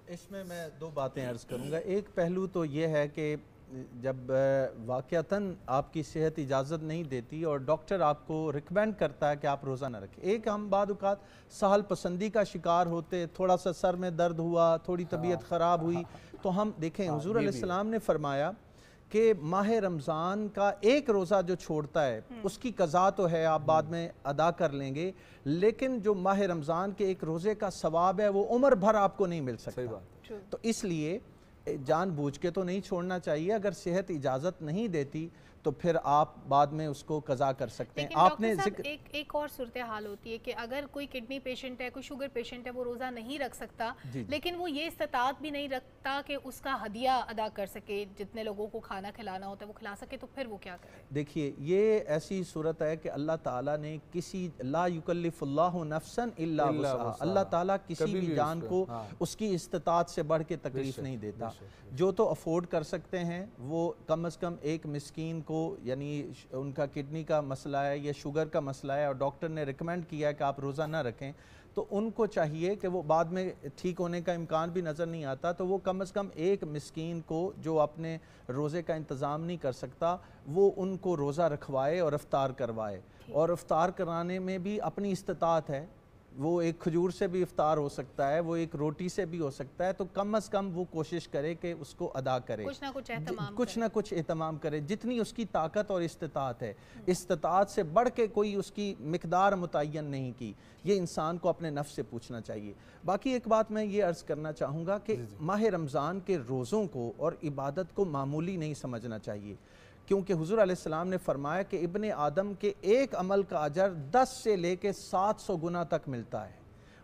इसमें मैं दो बातें अर्ज़ करूँगा। एक पहलू तो ये है कि जब वाक़यातन आपकी सेहत इजाज़त नहीं देती और डॉक्टर आपको रिकमेंड करता है कि आप रोज़ा ना रखें। एक हम बाद औक़ात सहल पसंदी का शिकार होते, थोड़ा सा सर में दर्द हुआ, थोड़ी तबीयत ख़राब हुई, तो हम देखें हुज़ूर अलैहिस्सलाम ने फरमाया कि माह रमज़ान का एक रोज़ा जो छोड़ता है उसकी कज़ा तो है, आप बाद में अदा कर लेंगे, लेकिन जो माह रमज़ान के एक रोज़े का सवाब है वो उम्र भर आपको नहीं मिल सकता। तो इसलिए जानबूझ के तो नहीं छोड़ना चाहिए। अगर सेहत इजाज़त नहीं देती तो फिर आप बाद में उसको कज़ा कर सकते हैं। आपने एक और सूरत हाल होती है कि अगर कोई किडनी पेशेंट है, कोई शुगर पेशेंट है, वो रोज़ा नहीं रख सकता, लेकिन वो ये इस्तात भी नहीं रखता कि उसका हदिया अदा कर सके, जितने लोगों को खाना खिलाना होता है वो खिला सके, तो फिर वो क्या करे? देखिए, ये ऐसी सूरत है कि अल्लाह ताला ने किसी ला युकल्लिफुल्लाहु नफ्सन इल्ला वुसअहा, अल्लाह ताला किसी भी जान को उसकी इस्तात से बढ़ के तकलीफ नहीं देता। जो तो अफोर्ड कर सकते हैं वो कम से कम एक मिस्कीन को, यानी उनका किडनी का मसला है या शुगर का मसला है और डॉक्टर ने रिकमेंड किया है कि आप रोज़ा ना रखें, तो उनको चाहिए कि वो बाद में ठीक होने का इम्कान भी नज़र नहीं आता, तो वो कम से कम एक मिस्कीन को जो अपने रोज़े का इंतज़ाम नहीं कर सकता वो उनको रोज़ा रखवाए और इफ्तार करवाए। और इफ्तार कराने में भी अपनी इस्तात है, वो एक खजूर से भी इफ्तार हो सकता है, वो एक रोटी से भी हो सकता है, तो कम से कम वो कोशिश करे कि उसको अदा करे, कुछ ना कुछ एहतमाम करे जितनी उसकी ताकत और इस्तात है। इस्तात से बढ़ के कोई उसकी मिकदार मुतय्यन नहीं की, ये इंसान को अपने नफ्स से पूछना चाहिए। बाकी एक बात मैं ये अर्ज़ करना चाहूँगा कि माह रमज़ान के रोज़ों को और इबादत को मामूली नहीं समझना चाहिए, क्योंकि हुज़ूर अलैहिस्सलाम ने फरमाया कि इब्ने आदम के एक अमल का अजर 10 से लेके 700 गुना तक मिलता है।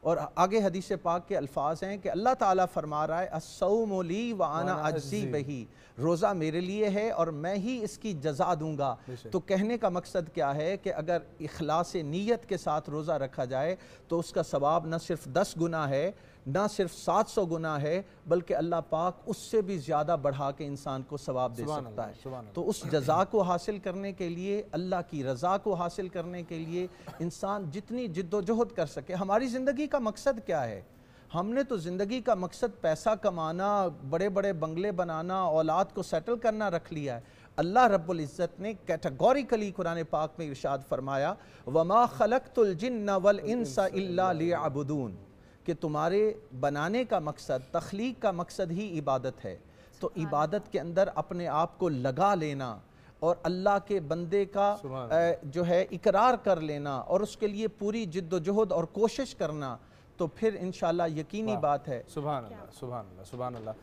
और आगे हदीस पाक के अल्फाज हैं कि अल्लाह ताला फरमा रहा है अस्सौमु ली व अना अज्ज़ी बिही, रोज़ा मेरे लिए है और मैं ही इसकी जज़ा दूंगा। तो कहने का मकसद क्या है कि अगर इखलास नीयत के साथ रोज़ा रखा जाए तो उसका सवाब न सिर्फ 10 गुना है, ना सिर्फ 700 गुना है, बल्कि अल्लाह पाक उससे भी ज़्यादा बढ़ा के इंसान को सवाब दे सकता है। तो उस जज़ा को हासिल करने के लिए, अल्लाह की रज़ा को हासिल करने के लिए इंसान जितनी जिद्दोजहद कर सके। हमारी ज़िंदगी का मकसद क्या है? हमने तो ज़िंदगी का मकसद पैसा कमाना, बड़े बड़े बंगले बनाना, औलाद को सेटल करना रख लिया है। अल्लाह रब्बुल इज़्ज़त ने कैटेगोरिकली कुरान पाक में इरशाद फरमाया वमा खलक़तुल जिन्ना वल इंसा इल्ला लियअबुदून, कि तुम्हारे बनाने का मकसद, तख्लीक का मकसद ही इबादत है। तो इबादत के अंदर अपने आप को लगा लेना और अल्लाह के बंदे का जो है इकरार कर लेना और उसके लिए पूरी जिद्दोजहद और कोशिश करना, तो फिर इंशाअल्लाह यकीनी बात है। सुभान अल्लाह, सुभान अल्लाह, सुभान अल्लाह।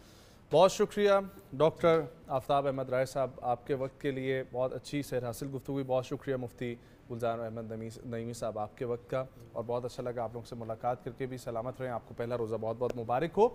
बहुत शुक्रिया डॉक्टर आफ्ताब अहमद राय साहब, आपके वक्त के लिए बहुत अच्छी सेहत हासिल गुफ्तगू हुई। बहुत शुक्रिया मुफ्ती गुलजार अहमद नईमी साहब आपके वक्त का, और बहुत अच्छा लगा आप लोगों से मुलाकात करके भी। सलामत रहें, आपको पहला रोज़ा बहुत बहुत मुबारक हो।